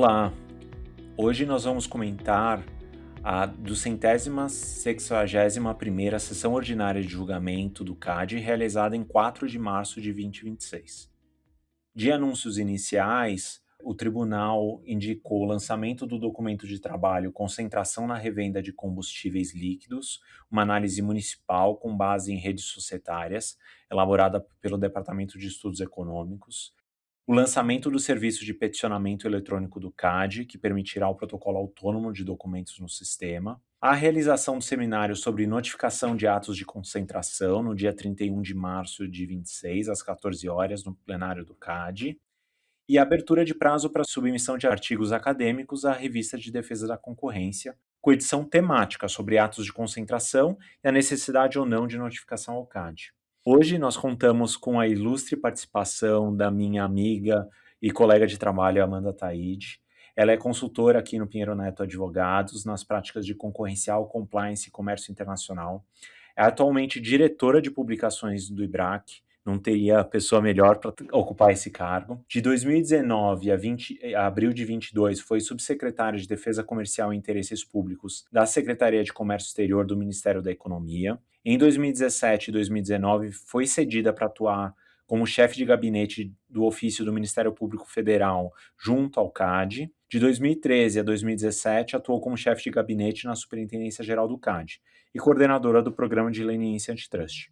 Olá, hoje nós vamos comentar a 261ª Sessão Ordinária de Julgamento do CAD, realizada em 4 de março de 2026. De anúncios iniciais, o tribunal indicou o lançamento do documento de trabalho Concentração na Revenda de Combustíveis Líquidos, uma análise municipal com base em redes societárias, elaborada pelo Departamento de Estudos Econômicos, o lançamento do serviço de peticionamento eletrônico do CAD, que permitirá o protocolo autônomo de documentos no sistema, a realização do seminário sobre notificação de atos de concentração no dia 31 de março de 26, às 14 horas, no plenário do CAD, e a abertura de prazo para submissão de artigos acadêmicos à Revista de Defesa da Concorrência, com edição temática sobre atos de concentração e a necessidade ou não de notificação ao CAD. Hoje nós contamos com a ilustre participação da minha amiga e colega de trabalho, Amanda Taide. Ela é consultora aqui no Pinheiro Neto Advogados, nas práticas de concorrencial, compliance e comércio internacional. É atualmente diretora de publicações do IBRAC, não teria pessoa melhor para ocupar esse cargo. De 2019 a abril de 22, foi subsecretária de Defesa Comercial e Interesses Públicos da Secretaria de Comércio Exterior do Ministério da Economia. Em 2017 e 2019, foi cedida para atuar como chefe de gabinete do ofício do Ministério Público Federal junto ao CAD. De 2013 a 2017, atuou como chefe de gabinete na Superintendência Geral do CAD e coordenadora do Programa de Leniência Antitrust.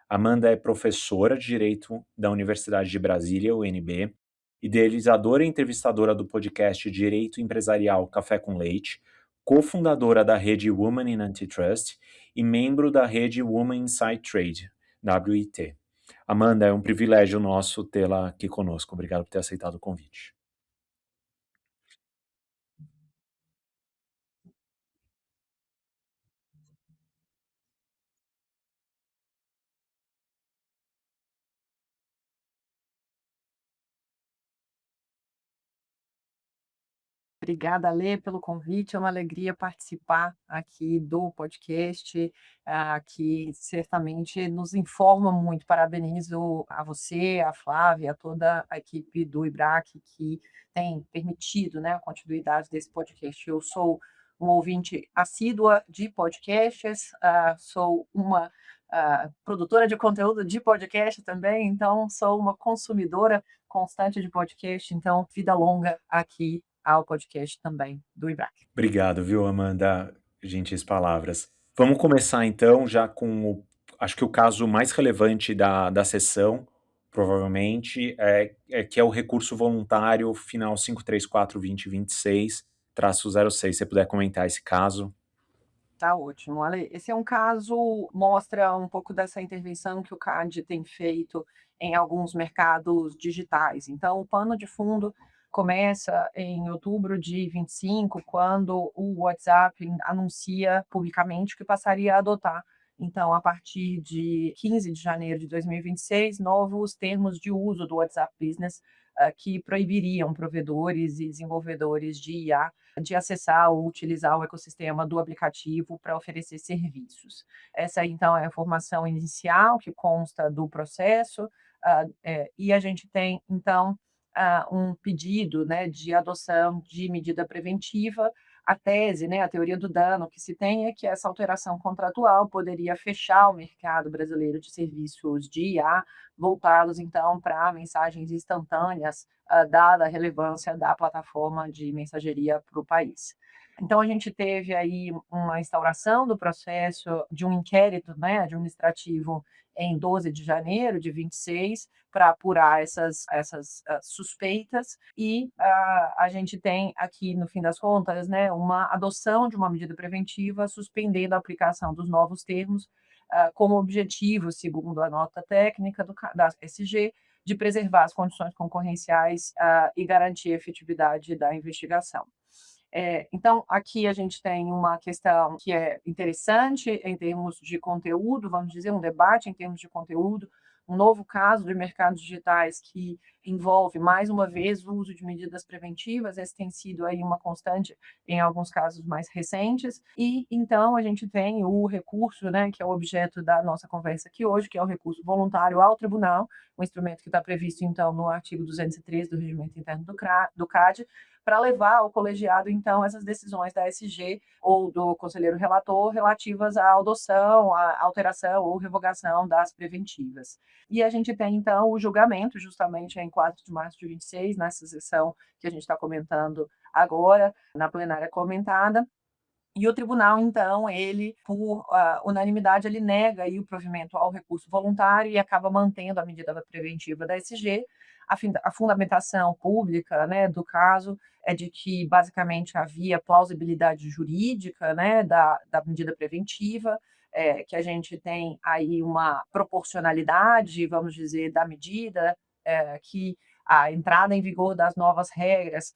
Amanda é professora de Direito da Universidade de Brasília, UNB, idealizadora e entrevistadora do podcast Direito Empresarial Café com Leite, cofundadora da rede Women in Antitrust e membro da rede Women Inside Trade, WIT. Amanda, é um privilégio nosso tê-la aqui conosco. Obrigado por ter aceitado o convite. Obrigada, Lê, pelo convite. É uma alegria participar aqui do podcast, que certamente nos informa muito. Parabenizo a você, a Flávia, a toda a equipe do IBRAC que tem permitido, né, a continuidade desse podcast. Eu sou uma ouvinte assídua de podcasts, sou uma produtora de conteúdo de podcast também, então sou uma consumidora constante de podcast, então vida longa aqui ao podcast também do IBRAC. Obrigado, viu, Amanda? Gentis palavras. Vamos começar então já com acho que o caso mais relevante da sessão, provavelmente, é que é o recurso voluntário final 534/2026/06. Se você puder comentar esse caso. Tá ótimo. Ale, esse é um caso, mostra um pouco dessa intervenção que o CAD tem feito em alguns mercados digitais. Então, o pano de fundo começa em outubro de 25, quando o WhatsApp anuncia publicamente que passaria a adotar, então, a partir de 15 de janeiro de 2026, novos termos de uso do WhatsApp Business, que proibiriam provedores e desenvolvedores de IA de acessar ou utilizar o ecossistema do aplicativo para oferecer serviços. Essa, então, é a informação inicial que consta do processo, e a gente tem, então, um pedido, né, de adoção de medida preventiva. A tese, né, a teoria do dano que se tem é que essa alteração contratual poderia fechar o mercado brasileiro de serviços de IA, voltá-los, então, para mensagens instantâneas, dada a relevância da plataforma de mensageria para o país. Então, a gente teve aí uma instauração do processo de um inquérito, né, administrativo em 12 de janeiro de 26, para apurar essas suspeitas, e a gente tem aqui, no fim das contas, né, uma adoção de uma medida preventiva suspendendo a aplicação dos novos termos, como objetivo, segundo a nota técnica da SG, de preservar as condições concorrenciais, e garantir a efetividade da investigação. Então, aqui a gente tem uma questão que é interessante em termos de conteúdo, vamos dizer, um debate em termos de conteúdo, um novo caso de mercados digitais que envolve, mais uma vez, o uso de medidas preventivas. Esse tem sido aí uma constante em alguns casos mais recentes. E então a gente tem o recurso, né, que é o objeto da nossa conversa aqui hoje, que é o recurso voluntário ao tribunal, um instrumento que está previsto então no artigo 203 do Regimento Interno do CAD, para levar ao colegiado, então, essas decisões da SG ou do conselheiro relator relativas à adoção, à alteração ou revogação das preventivas. E a gente tem, então, o julgamento, justamente em 4 de março de 26, nessa sessão que a gente está comentando agora, na plenária comentada. E o tribunal, então, ele, por unanimidade, ele nega aí o provimento ao recurso voluntário e acaba mantendo a medida preventiva da SG. A fundamentação pública, né, do caso é de que, basicamente, havia plausibilidade jurídica, né, da medida preventiva, que a gente tem aí uma proporcionalidade, vamos dizer, da medida, que a entrada em vigor das novas regras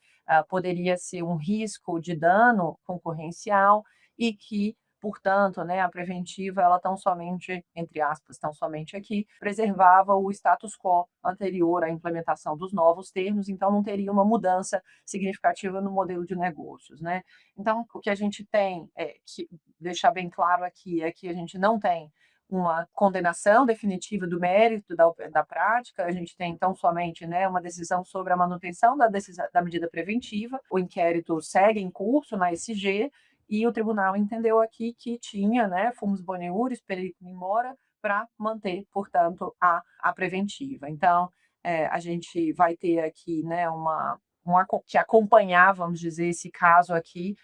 poderia ser um risco de dano concorrencial e que, portanto, né, a preventiva, ela tão somente, entre aspas, tão somente aqui, preservava o status quo anterior à implementação dos novos termos, então não teria uma mudança significativa no modelo de negócios, né? Então, o que a gente tem, que deixar bem claro aqui, é que a gente não tem uma condenação definitiva do mérito da prática, a gente tem então somente, né, uma decisão sobre a manutenção da medida preventiva, o inquérito segue em curso na SG, e o tribunal entendeu aqui que tinha, né, fumus boni iuris, periculum in mora, para manter, portanto, a preventiva. Então, a gente vai ter aqui, né, que acompanhar, vamos dizer, esse caso aqui,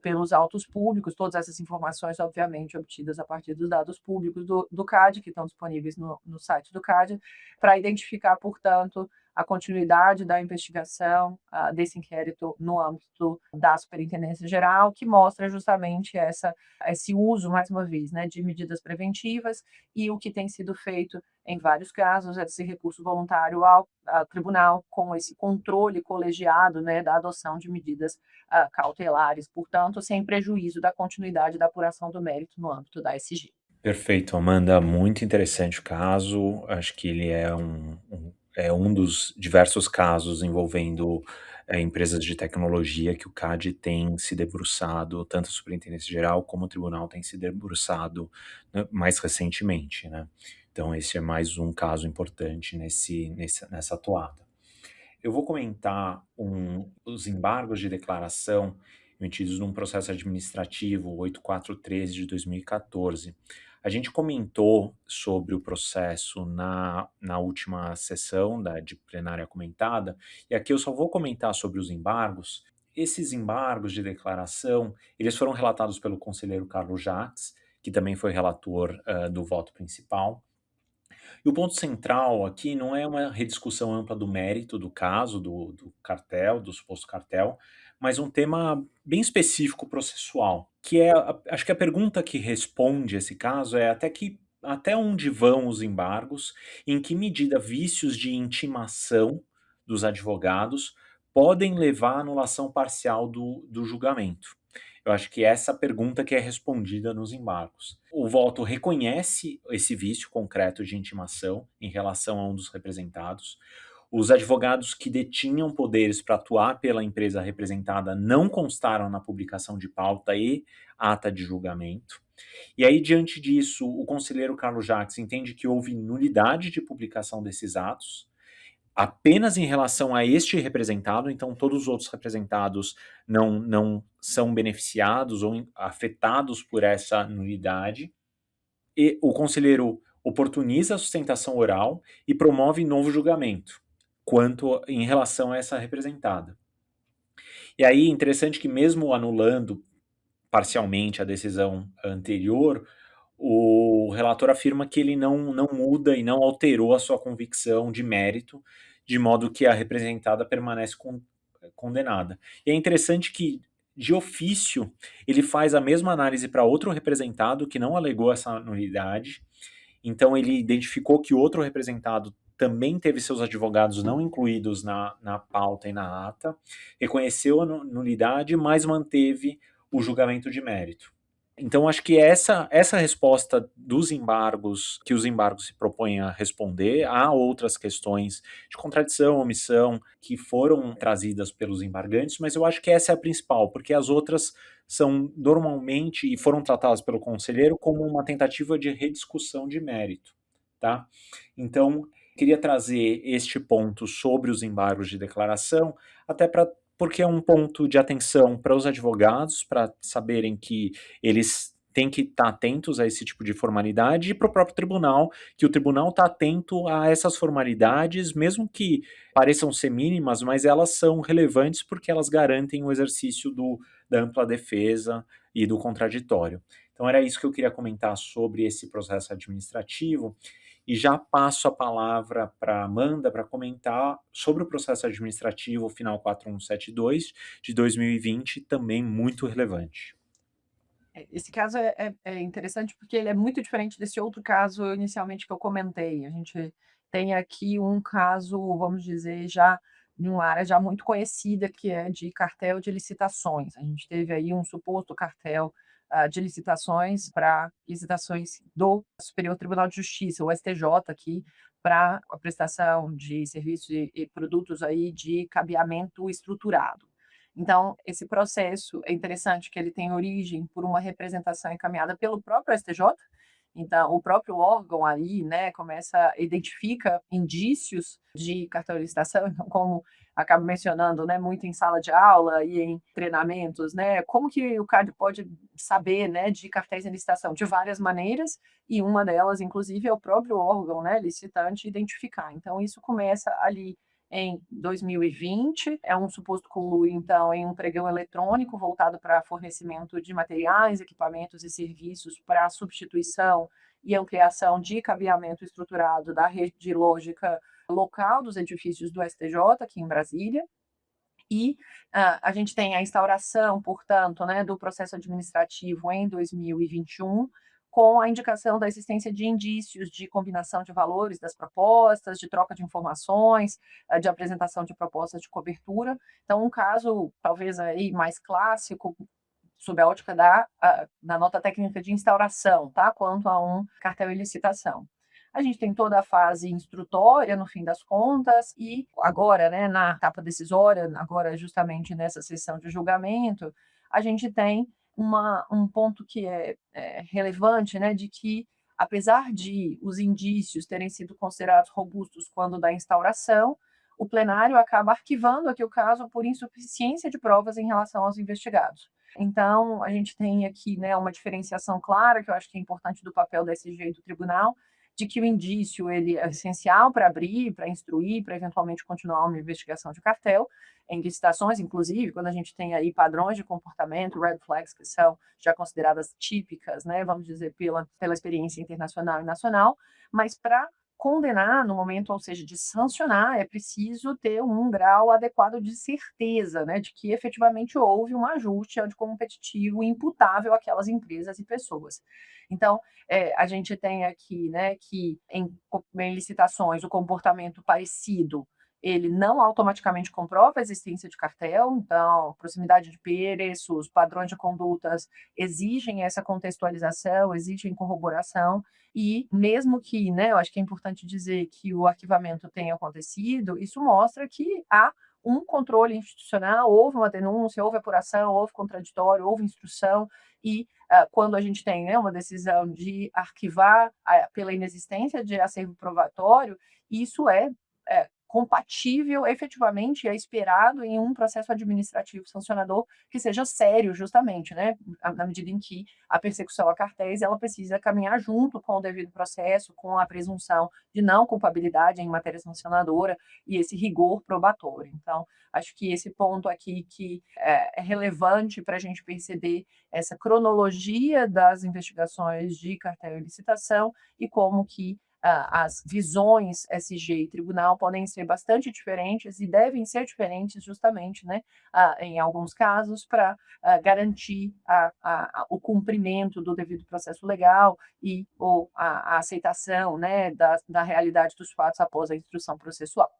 pelos autos públicos, todas essas informações, obviamente, obtidas a partir dos dados públicos do CAD, que estão disponíveis no site do CAD, para identificar, portanto, a continuidade da investigação desse inquérito no âmbito da Superintendência Geral, que mostra justamente esse uso, mais uma vez, né, de medidas preventivas, e o que tem sido feito em vários casos, esse recurso voluntário ao tribunal, com esse controle colegiado, né, da adoção de medidas cautelares, portanto, sem prejuízo da continuidade da apuração do mérito no âmbito da SG. Perfeito, Amanda, muito interessante o caso. Acho que ele é um dos diversos casos envolvendo empresas de tecnologia que o CAD tem se debruçado, tanto a Superintendência Geral como o Tribunal tem se debruçado, né, mais recentemente, né? Então, esse é mais um caso importante nessa toada. Eu vou comentar os embargos de declaração emitidos num processo administrativo 843 de 2014. A gente comentou sobre o processo na última sessão de plenária comentada, e aqui eu só vou comentar sobre os embargos. Esses embargos de declaração, eles foram relatados pelo conselheiro Carlos Jacques, que também foi relator do voto principal. E o ponto central aqui não é uma rediscussão ampla do mérito do caso, do cartel, do suposto cartel, mas um tema bem específico processual, que é, acho que a pergunta que responde esse caso é até onde vão os embargos, em que medida vícios de intimação dos advogados podem levar à anulação parcial do julgamento. Eu acho que essa pergunta que é respondida nos embargos. O voto reconhece esse vício concreto de intimação em relação a um dos representados. Os advogados que detinham poderes para atuar pela empresa representada não constaram na publicação de pauta e ata de julgamento. E aí, diante disso, o conselheiro Carlos Jacques entende que houve nulidade de publicação desses atos, apenas em relação a este representado, então todos os outros representados não são beneficiados ou afetados por essa nulidade. E o conselheiro oportuniza a sustentação oral e promove novo julgamento em relação a essa representada. E aí, interessante que mesmo anulando parcialmente a decisão anterior, o relator afirma que ele não muda e não alterou a sua convicção de mérito, de modo que a representada permanece condenada. E é interessante que, de ofício, ele faz a mesma análise para outro representado que não alegou essa nulidade. Então, ele identificou que outro representado também teve seus advogados não incluídos na pauta e na ata, reconheceu a nulidade, mas manteve o julgamento de mérito. Então, acho que essa resposta dos embargos, que os embargos se propõem a responder, há outras questões de contradição, omissão, que foram trazidas pelos embargantes, mas eu acho que essa é a principal, porque as outras são normalmente, e foram tratadas pelo conselheiro, como uma tentativa de rediscussão de mérito, tá? Então, queria trazer este ponto sobre os embargos de declaração, até porque é um ponto de atenção para os advogados, para saberem que eles têm que estar atentos a esse tipo de formalidade, e para o próprio tribunal, que o tribunal está atento a essas formalidades, mesmo que pareçam ser mínimas, mas elas são relevantes porque elas garantem o exercício da ampla defesa e do contraditório. Então era isso que eu queria comentar sobre esse processo administrativo, e já passo a palavra para Amanda para comentar sobre o processo administrativo final 4172 de 2020, também muito relevante. Esse caso é interessante porque ele é muito diferente desse outro caso inicialmente que eu comentei. A gente tem aqui um caso, vamos dizer, já em uma área já muito conhecida, que é de cartel de licitações. A gente teve aí um suposto cartel, de licitações para licitações do Superior Tribunal de Justiça, o STJ aqui, para a prestação de serviços e produtos aí de cabeamento estruturado. Então, esse processo é interessante que ele tem origem por uma representação encaminhada pelo próprio STJ. Então, o próprio órgão aí, né, identifica indícios de cartão de licitação, então, como acabo mencionando, né, muito em sala de aula e em treinamentos, né, como que o CAD pode saber, né, de cartéis em licitação? De várias maneiras, e uma delas, inclusive, é o próprio órgão, né, licitante identificar. Então, isso começa ali em 2020, é um suposto conluio, então, em um pregão eletrônico voltado para fornecimento de materiais, equipamentos e serviços para a substituição e ampliação de cabeamento estruturado da rede de lógica local dos edifícios do STJ, aqui em Brasília. E a gente tem a instauração, portanto, né, do processo administrativo em 2021, com a indicação da existência de indícios de combinação de valores das propostas, de troca de informações, de apresentação de propostas de cobertura. Então, um caso talvez aí mais clássico, sob a ótica da nota técnica de instauração, tá? Quanto a um cartel e licitação. A gente tem toda a fase instrutória, no fim das contas, e agora, né, na etapa decisória, agora justamente nessa sessão de julgamento, a gente tem um ponto que é relevante, né, de que, apesar de os indícios terem sido considerados robustos quando da instauração, o plenário acaba arquivando aqui o caso por insuficiência de provas em relação aos investigados. Então, a gente tem aqui, né, uma diferenciação clara, que eu acho que é importante do papel da SG e do tribunal, de que o indício ele é essencial para abrir, para instruir, para eventualmente continuar uma investigação de cartel, em licitações, inclusive, quando a gente tem aí padrões de comportamento, red flags, que são já consideradas típicas, né, vamos dizer, pela experiência internacional e nacional, mas para condenar no momento, ou seja, de sancionar, é preciso ter um grau adequado de certeza, né, de que efetivamente houve um ajuste anticompetitivo imputável àquelas empresas e pessoas. Então, a gente tem aqui, né, que em licitações o comportamento parecido ele não automaticamente comprova a existência de cartel, então, proximidade de preços, padrões de condutas exigem essa contextualização, exigem corroboração, e mesmo que, né, eu acho que é importante dizer que o arquivamento tenha acontecido, isso mostra que há um controle institucional, houve uma denúncia, houve apuração, houve contraditório, houve instrução, e quando a gente tem, né, uma decisão de arquivar pela inexistência de acervo probatório, isso é compatível efetivamente, é esperado em um processo administrativo sancionador que seja sério, justamente, né, na medida em que a persecução a cartéis ela precisa caminhar junto com o devido processo, com a presunção de não culpabilidade em matéria sancionadora e esse rigor probatório. Então, acho que esse ponto aqui que é relevante para a gente perceber essa cronologia das investigações de cartel e licitação e como que as visões SG e tribunal podem ser bastante diferentes e devem ser diferentes justamente, né, em alguns casos, para garantir o cumprimento do devido processo legal e ou a aceitação, né, da realidade dos fatos após a instrução processual.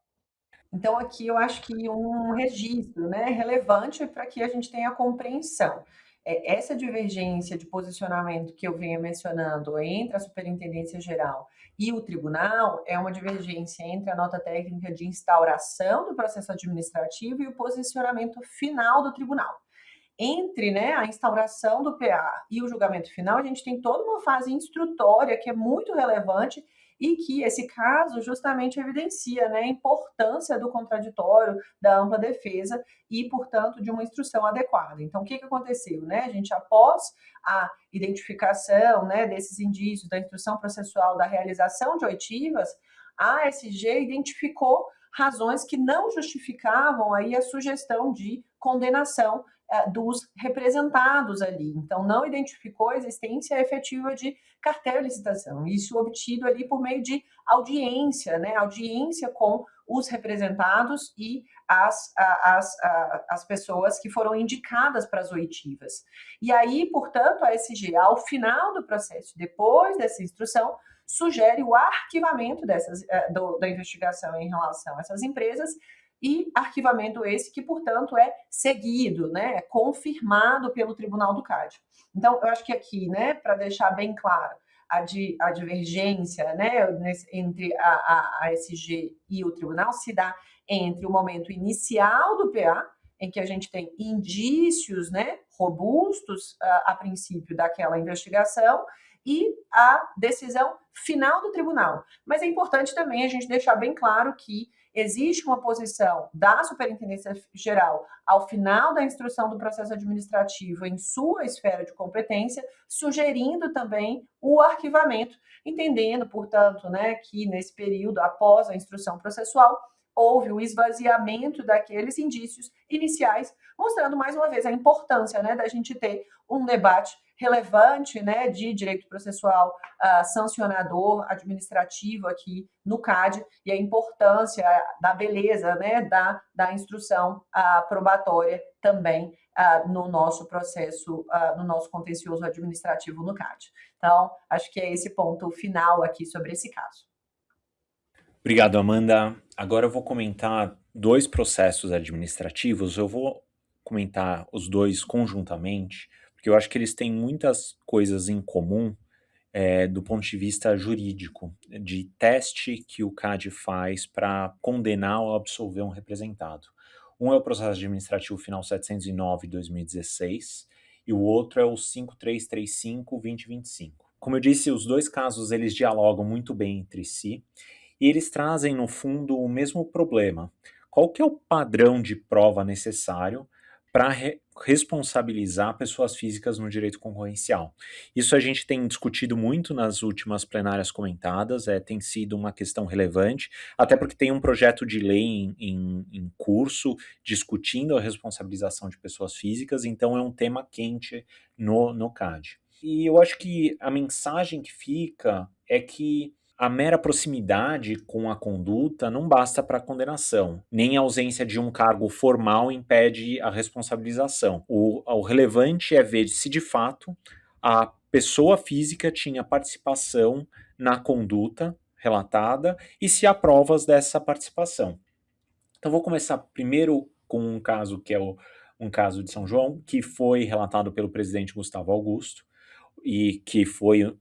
Então, aqui eu acho que um registro, né, relevante para que a gente tenha compreensão. essa divergência de posicionamento que eu venho mencionando entre a Superintendência Geral e o tribunal é uma divergência entre a nota técnica de instauração do processo administrativo e o posicionamento final do tribunal. Entre, né, a instauração do PA e o julgamento final, a gente tem toda uma fase instrutória que é muito relevante e que esse caso justamente evidencia, né, a importância do contraditório, da ampla defesa e, portanto, de uma instrução adequada. Então, o que aconteceu? Né? A gente, após a identificação, né, desses indícios da instrução processual da realização de oitivas, a ASG identificou razões que não justificavam aí a sugestão de condenação dos representados ali. Então, não identificou a existência efetiva de cartel de licitação. Isso obtido ali por meio de audiência, né? Audiência com os representados e as pessoas que foram indicadas para as oitivas. E aí, portanto, a SG, ao final do processo, depois dessa instrução, sugere o arquivamento da investigação em relação a essas empresas e arquivamento esse que, portanto, é seguido, né, é confirmado pelo Tribunal do CAD. Então, eu acho que aqui, né, para deixar bem claro, a divergência, né, entre a SG e o tribunal se dá entre o momento inicial do PA, em que a gente tem indícios, né, robustos a princípio daquela investigação, e a decisão final do tribunal. Mas é importante também a gente deixar bem claro que existe uma posição da Superintendência Geral ao final da instrução do processo administrativo em sua esfera de competência, sugerindo também o arquivamento, entendendo, portanto, né, que nesse período, após a instrução processual, houve o esvaziamento daqueles indícios iniciais, mostrando mais uma vez a importância, né, da gente ter um debate relevante, né, de direito processual sancionador administrativo aqui no CAD e a importância da beleza, né, da instrução probatória também no nosso processo, no nosso contencioso administrativo no CAD. Então, acho que é esse ponto final aqui sobre esse caso. Obrigado, Amanda. Agora eu vou comentar 2 processos administrativos. Eu vou comentar os 2 conjuntamente, porque eu acho que eles têm muitas coisas em comum, do ponto de vista jurídico, de teste que o CAD faz para condenar ou absolver um representado. Um é o processo administrativo final 709/2016 e o outro é o 5335/2025. Como eu disse, os 2 casos eles dialogam muito bem entre si e eles trazem, no fundo, o mesmo problema. Qual que é o padrão de prova necessário para responsabilizar pessoas físicas no direito concorrencial? Isso a gente tem discutido muito nas últimas plenárias comentadas, tem sido uma questão relevante, até porque tem um projeto de lei em curso discutindo a responsabilização de pessoas físicas, então é um tema quente no CAD. E eu acho que a mensagem que fica é que a mera proximidade com a conduta não basta para a condenação, nem a ausência de um cargo formal impede a responsabilização. O relevante é ver se de fato a pessoa física tinha participação na conduta relatada e se há provas dessa participação. Então vou começar primeiro com um caso que é um caso de São João, que foi relatado pelo presidente Gustavo Augusto, e que foi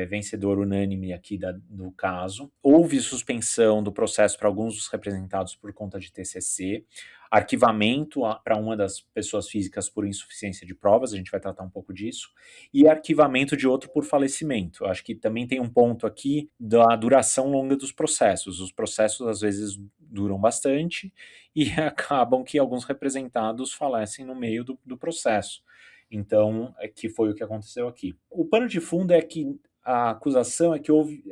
vencedor unânime aqui do caso. Houve suspensão do processo para alguns dos representados por conta de TCC, arquivamento para uma das pessoas físicas por insuficiência de provas, a gente vai tratar um pouco disso, e arquivamento de outro por falecimento. Acho que também tem um ponto aqui da duração longa dos processos. Os processos às vezes duram bastante e acabam que alguns representados falecem no meio do processo. Então, que foi o que aconteceu aqui. O pano de fundo é que a acusação é que houve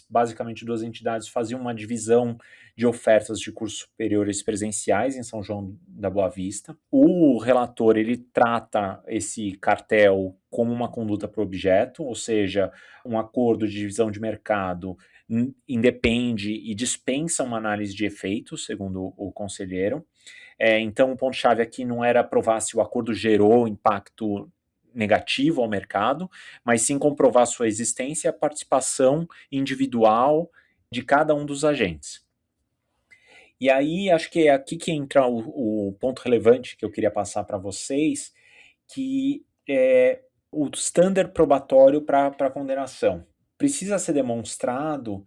basicamente duas entidades faziam uma divisão de ofertas de cursos superiores presenciais em São João da Boa Vista. O relator, ele trata esse cartel como uma conduta por objeto, ou seja, um acordo de divisão de mercado independe e dispensa uma análise de efeitos, segundo o conselheiro. Então, o ponto-chave aqui não era provar se o acordo gerou impacto negativo ao mercado, mas sim comprovar sua existência e a participação individual de cada um dos agentes. E aí, acho que é aqui que entra o ponto relevante que eu queria passar para vocês, que é o standard probatório para a condenação. Precisa ser demonstrado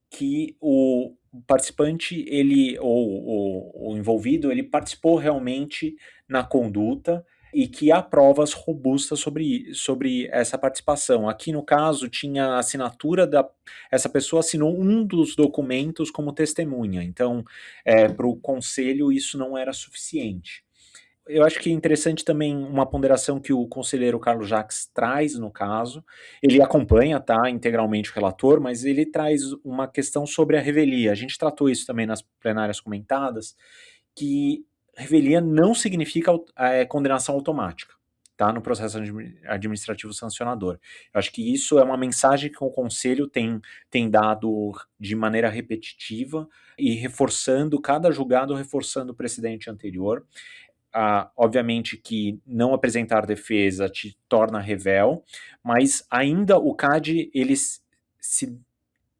que o participante, ele, ou o envolvido, ele participou realmente na conduta e que há provas robustas sobre essa participação. Aqui, no caso, tinha a assinatura essa pessoa assinou um dos documentos como testemunha, então, para o conselho, isso não era suficiente. Eu acho que é interessante também uma ponderação que o conselheiro Carlos Jacques traz no caso. Ele acompanha, tá, integralmente o relator, mas ele traz uma questão sobre a revelia. A gente tratou isso também nas plenárias comentadas, que revelia não significa condenação automática, tá, no processo administrativo sancionador. Eu acho que isso é uma mensagem que o conselho tem dado de maneira repetitiva e reforçando, cada julgado reforçando o precedente anterior. Obviamente que não apresentar defesa te torna rével, mas ainda o CAD ele se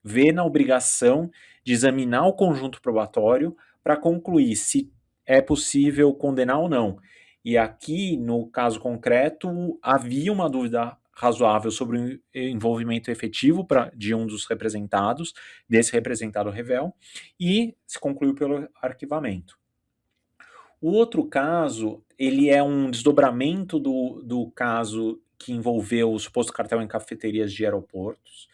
vê na obrigação de examinar o conjunto probatório para concluir se é possível condenar ou não. E aqui, no caso concreto, havia uma dúvida razoável sobre o envolvimento efetivo de um dos representados, desse representado rével, e se concluiu pelo arquivamento. O outro caso, ele é um desdobramento do caso que envolveu o suposto cartel em cafeterias de aeroportos.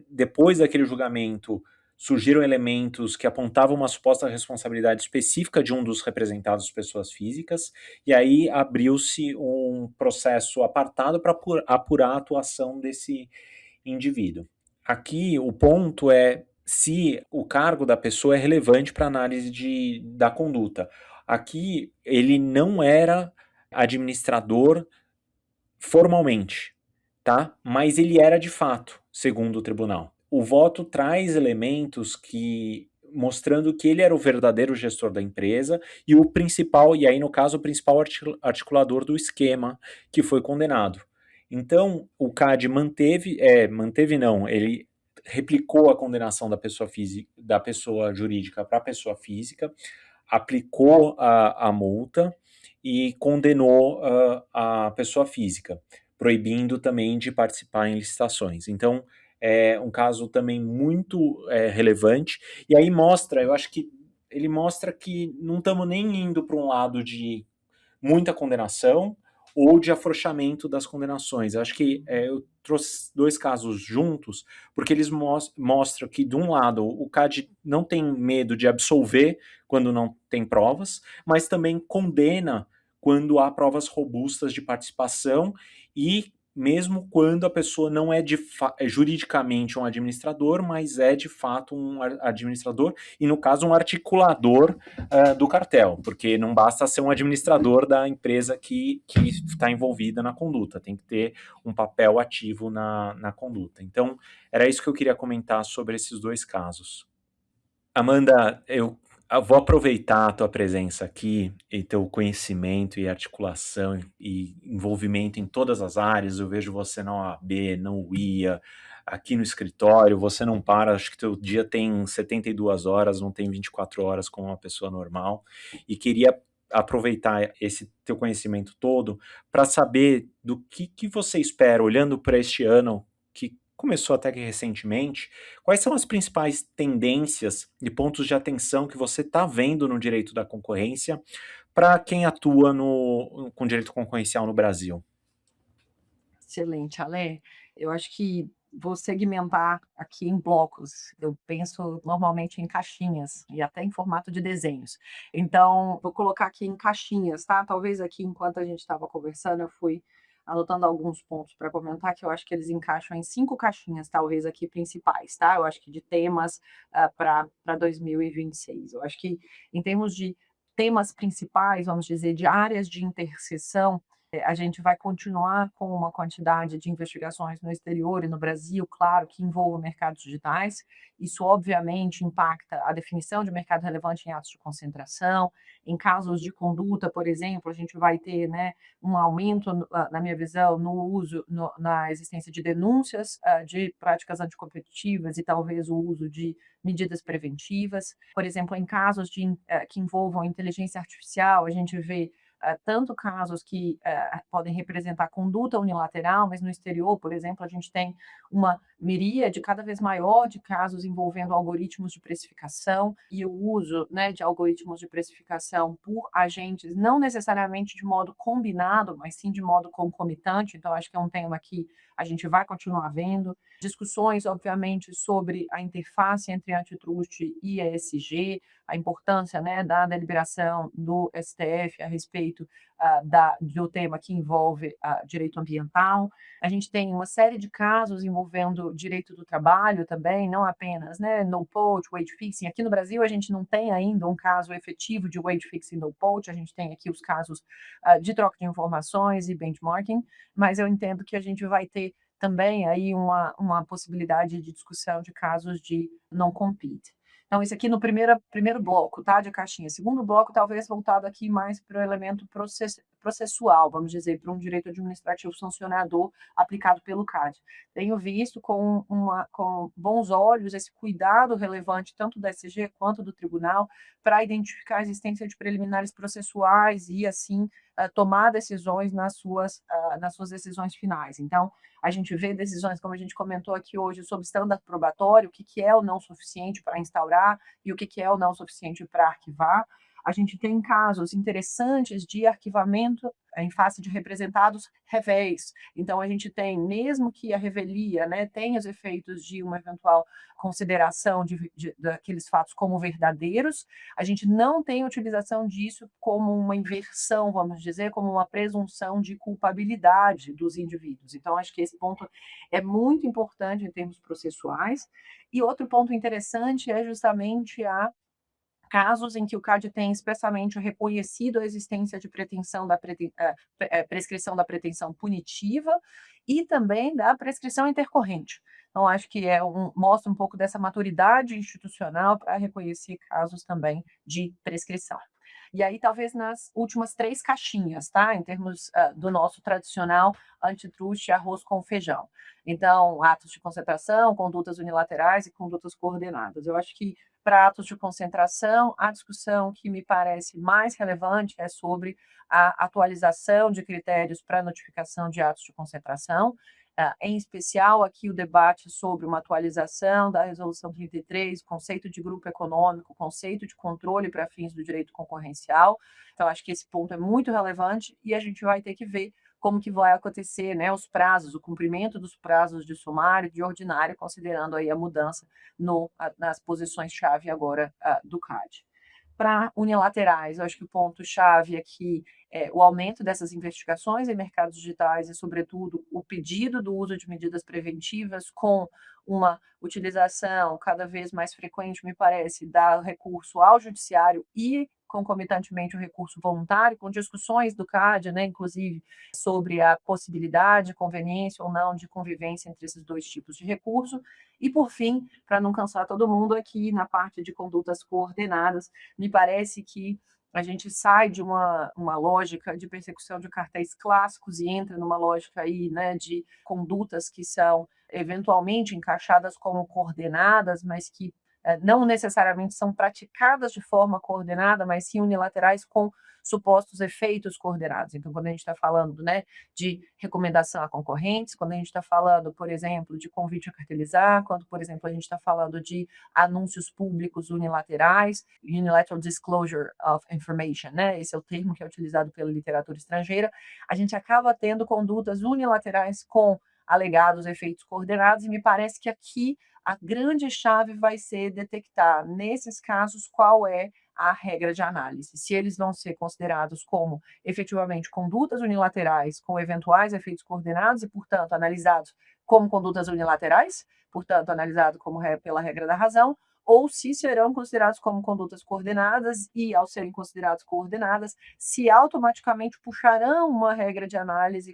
Depois daquele julgamento, surgiram elementos que apontavam uma suposta responsabilidade específica de um dos representados pessoas físicas, e aí abriu-se um processo apartado para apurar a atuação desse indivíduo. Aqui o ponto é se o cargo da pessoa é relevante para a análise da conduta. Aqui ele não era administrador formalmente, tá? Mas ele era de fato, segundo o tribunal. O voto traz elementos que mostrando que ele era o verdadeiro gestor da empresa e o principal, e aí no caso o principal articulador do esquema que foi condenado. Então o CAD manteve não, ele replicou a condenação da pessoa física, da pessoa jurídica para a pessoa física, aplicou a multa e condenou a pessoa física, proibindo também de participar em licitações. Então, é um caso também muito relevante, e aí mostra, eu acho que ele mostra que não estamos nem indo para um lado de muita condenação ou de afrouxamento das condenações. Eu acho que eu trouxe dois casos juntos, porque eles mostram que, de um lado, o CAD não tem medo de absolver quando não tem provas, mas também condena quando há provas robustas de participação e mesmo quando a pessoa não é juridicamente um administrador, mas é de fato um administrador e, no caso, um articulador do cartel, porque não basta ser um administrador da empresa que está envolvida na conduta, tem que ter um papel ativo na conduta. Então, era isso que eu queria comentar sobre esses dois casos. Amanda, eu vou aproveitar a tua presença aqui e teu conhecimento e articulação e envolvimento em todas as áreas. Eu vejo você na OAB, na UIA, aqui no escritório, você não para, acho que teu dia tem 72 horas, não tem 24 horas como uma pessoa normal. E queria aproveitar esse teu conhecimento todo para saber do que você espera, olhando para este ano, que começou até que recentemente, quais são as principais tendências e pontos de atenção que você está vendo no direito da concorrência para quem atua com direito concorrencial no Brasil? Excelente, Ale. Eu acho que vou segmentar aqui em blocos. Eu penso normalmente em caixinhas e até em formato de desenhos. Então, vou colocar aqui em caixinhas, tá? Talvez aqui, enquanto a gente estava conversando, eu fui anotando alguns pontos para comentar que eu acho que eles encaixam em 5 caixinhas, talvez aqui principais, tá? Eu acho que de temas para 2026. Eu acho que em termos de temas principais, vamos dizer, de áreas de interseção, a gente vai continuar com uma quantidade de investigações no exterior e no Brasil, claro, que envolvam mercados digitais. Isso, obviamente, impacta a definição de mercado relevante em atos de concentração. Em casos de conduta, por exemplo, a gente vai ter, né, um aumento, na minha visão, no uso, na existência de denúncias de práticas anticompetitivas e talvez o uso de medidas preventivas. Por exemplo, em casos que envolvam inteligência artificial, a gente vê tanto casos que podem representar conduta unilateral, mas no exterior, por exemplo, a gente tem uma miríade cada vez maior de casos envolvendo algoritmos de precificação e o uso, né, de algoritmos de precificação por agentes, não necessariamente de modo combinado, mas sim de modo concomitante. Então, acho que é um tema que a gente vai continuar vendo. Discussões, obviamente, sobre a interface entre antitrust e ESG, a importância, né, da deliberação do STF a respeito do tema que envolve direito ambiental. A gente tem uma série de casos envolvendo direito do trabalho também, não apenas, né, no poach, wage fixing. Aqui no Brasil a gente não tem ainda um caso efetivo de wage fixing no poach, a gente tem aqui os casos de troca de informações e benchmarking, mas eu entendo que a gente vai ter também aí uma possibilidade de discussão de casos de non-compete. Então, isso aqui no primeiro bloco, tá, de caixinha. Segundo bloco, talvez voltado aqui mais para o elemento processual, vamos dizer, para um direito administrativo sancionador aplicado pelo CAD. Tenho visto com bons olhos esse cuidado relevante, tanto da SG quanto do tribunal, para identificar a existência de preliminares processuais e, assim, tomar decisões nas suas decisões finais. Então, a gente vê decisões, como a gente comentou aqui hoje, sobre standard probatório, o que é o não suficiente para instaurar e o que é o não suficiente para arquivar. A gente tem casos interessantes de arquivamento em face de representados revéis. Então, a gente tem, mesmo que a revelia, né, tenha os efeitos de uma eventual consideração daqueles fatos como verdadeiros, a gente não tem utilização disso como uma inversão, vamos dizer, como uma presunção de culpabilidade dos indivíduos. Então, acho que esse ponto é muito importante em termos processuais. E outro ponto interessante é justamente casos em que o CAD tem expressamente reconhecido a existência de prescrição da pretensão punitiva e também da prescrição intercorrente. Então, acho que mostra um pouco dessa maturidade institucional para reconhecer casos também de prescrição. E aí, talvez nas últimas 3 caixinhas, tá? Em termos do nosso tradicional antitruste arroz com feijão. Então, atos de concentração, condutas unilaterais e condutas coordenadas. Eu acho que para atos de concentração, a discussão que me parece mais relevante é sobre a atualização de critérios para notificação de atos de concentração, em especial aqui o debate sobre uma atualização da Resolução 33, conceito de grupo econômico, conceito de controle para fins do direito concorrencial. Então, acho que esse ponto é muito relevante e a gente vai ter que ver como que vai acontecer, né, os prazos, o cumprimento dos prazos de sumário e de ordinário, considerando aí a mudança nas posições-chave agora do CAD. Para unilaterais, eu acho que o ponto-chave aqui é o aumento dessas investigações em mercados digitais e, sobretudo, o pedido do uso de medidas preventivas com uma utilização cada vez mais frequente, me parece, da recurso ao judiciário e, concomitantemente, o recurso voluntário, com discussões do CAD, né, inclusive, sobre a possibilidade, conveniência ou não de convivência entre esses dois tipos de recurso. E, por fim, para não cansar todo mundo aqui, na parte de condutas coordenadas, me parece que a gente sai de uma lógica de persecução de cartéis clássicos e entra numa lógica aí, né, de condutas que são eventualmente encaixadas como coordenadas, mas que não necessariamente são praticadas de forma coordenada, mas sim unilaterais com supostos efeitos coordenados. Então, quando a gente está falando, né, de recomendação a concorrentes, quando a gente está falando, por exemplo, de convite a cartelizar, quando, por exemplo, a gente está falando de anúncios públicos unilaterais, unilateral disclosure of information, né? Esse é o termo que é utilizado pela literatura estrangeira, a gente acaba tendo condutas unilaterais com alegados efeitos coordenados, e me parece que aqui a grande chave vai ser detectar, nesses casos, qual é a regra de análise. Se eles vão ser considerados como efetivamente condutas unilaterais com eventuais efeitos coordenados e, portanto, analisados como condutas unilaterais, portanto, analisado como pela regra da razão, ou se serão considerados como condutas coordenadas e, ao serem considerados coordenadas, se automaticamente puxarão uma regra de análise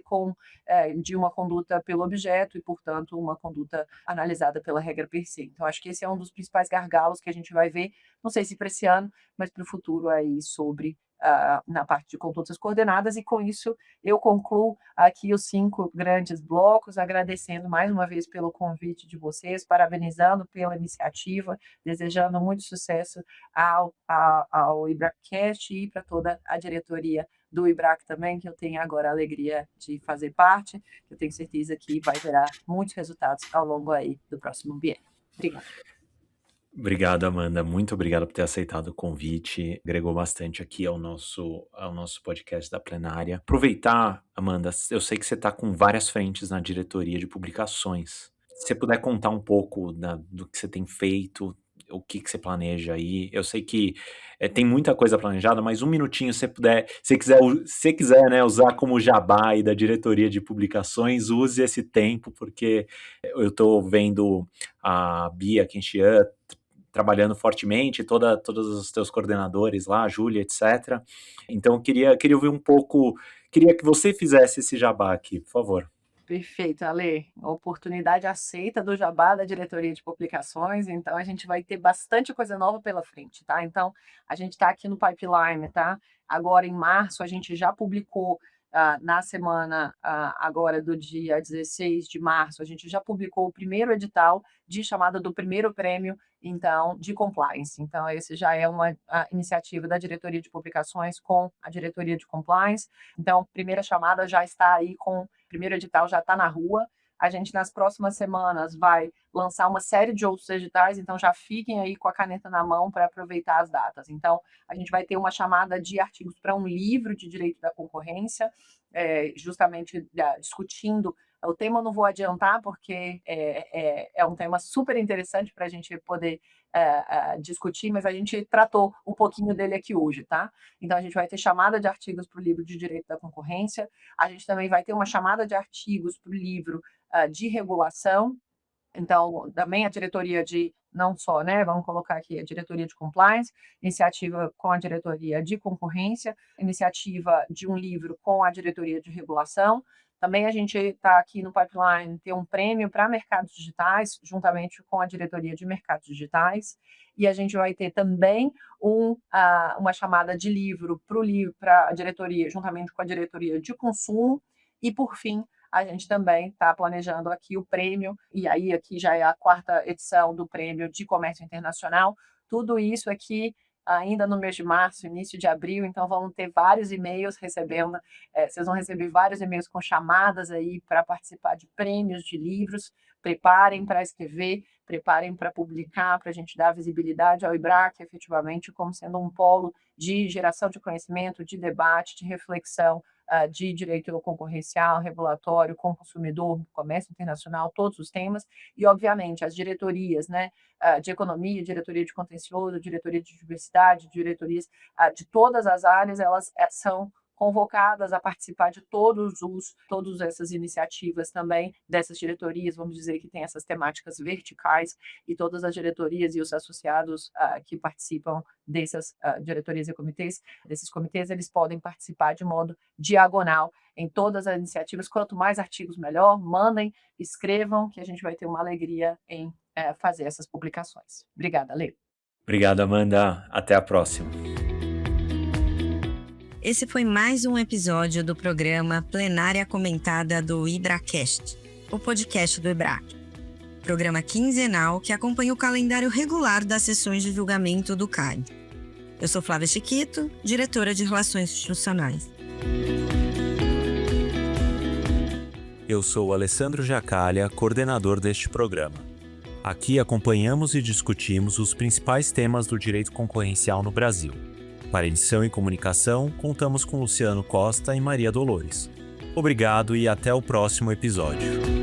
de uma conduta pelo objeto e, portanto, uma conduta analisada pela regra per se. Então, acho que esse é um dos principais gargalos que a gente vai ver, não sei se para esse ano, mas para o futuro aí sobre na parte de condutas coordenadas, e com isso eu concluo aqui os 5 grandes blocos, agradecendo mais uma vez pelo convite de vocês, parabenizando pela iniciativa, desejando muito sucesso ao IBRACast e para toda a diretoria do IBRAC também, que eu tenho agora a alegria de fazer parte, eu tenho certeza que vai gerar muitos resultados ao longo aí do próximo biênio. Obrigada. Obrigado, Amanda. Muito obrigado por ter aceitado o convite. Agregou bastante aqui ao nosso podcast da plenária. Aproveitar, Amanda, eu sei que você está com várias frentes na diretoria de publicações. Se você puder contar um pouco do que você tem feito, o que você planeja aí. Eu sei que tem muita coisa planejada, mas um minutinho, se você quiser, né, usar como jabá aí da diretoria de publicações, use esse tempo, porque eu estou vendo a Bia Kenchian trabalhando fortemente, todos os teus coordenadores lá, a Júlia, etc. Então, eu queria ouvir um pouco, queria que você fizesse esse jabá aqui, por favor. Perfeito, Ale. Oportunidade aceita do jabá da diretoria de publicações, então a gente vai ter bastante coisa nova pela frente, tá? Então, a gente está aqui no pipeline, tá? Agora, em março, a gente já publicou, na semana agora do dia 16 de março, a gente já publicou o primeiro edital de chamada do primeiro prêmio, então, de compliance. Então, esse já é uma iniciativa da diretoria de publicações com a diretoria de compliance. Então, primeira chamada já está aí com o primeiro edital, já está na rua. A gente, nas próximas semanas, vai lançar uma série de outros editais, então já fiquem aí com a caneta na mão para aproveitar as datas. Então, a gente vai ter uma chamada de artigos para um livro de direito da concorrência, justamente discutindo. O tema eu não vou adiantar, porque é um tema super interessante para a gente poder discutir, mas a gente tratou um pouquinho dele aqui hoje, tá? Então, a gente vai ter chamada de artigos para o livro de direito da concorrência, a gente também vai ter uma chamada de artigos para o livro de regulação. Então, também a diretoria de, não só, né, vamos colocar aqui a diretoria de compliance, iniciativa com a diretoria de concorrência, iniciativa de um livro com a diretoria de regulação. Também a gente está aqui no pipeline ter um prêmio para mercados digitais, juntamente com a diretoria de mercados digitais, e a gente vai ter também uma chamada de livro para a diretoria, juntamente com a diretoria de consumo, e por fim, a gente também está planejando aqui o prêmio, e aí aqui já é a 4ª edição do prêmio de comércio internacional. Tudo isso aqui ainda no mês de março, início de abril, então vamos ter vários e-mails recebendo, vocês vão receber vários e-mails com chamadas aí para participar de prêmios de livros. Preparem para escrever, preparem para publicar, para a gente dar visibilidade ao IBRAC, efetivamente, como sendo um polo de geração de conhecimento, de debate, de reflexão, de direito concorrencial, regulatório, com o consumidor, comércio internacional, todos os temas, e, obviamente, as diretorias, né, de economia, diretoria de contencioso, diretoria de diversidade, diretorias de todas as áreas, elas são convocadas a participar de todas essas iniciativas também, dessas diretorias, vamos dizer que tem essas temáticas verticais, e todas as diretorias e os associados que participam dessas diretorias e comitês, desses comitês, eles podem participar de modo diagonal em todas as iniciativas. Quanto mais artigos, melhor. Mandem, escrevam, que a gente vai ter uma alegria em fazer essas publicações. Obrigada, Lê. Obrigado, Amanda. Até a próxima. Esse foi mais um episódio do programa Plenária Comentada do IBRACast, o podcast do IBRAC. Programa quinzenal que acompanha o calendário regular das sessões de julgamento do CAD. Eu sou Flávia Chiquito, diretora de Relações Institucionais. Eu sou Alessandro Jacalha, coordenador deste programa. Aqui acompanhamos e discutimos os principais temas do direito concorrencial no Brasil. Para edição e comunicação, contamos com Luciano Costa e Maria Dolores. Obrigado e até o próximo episódio.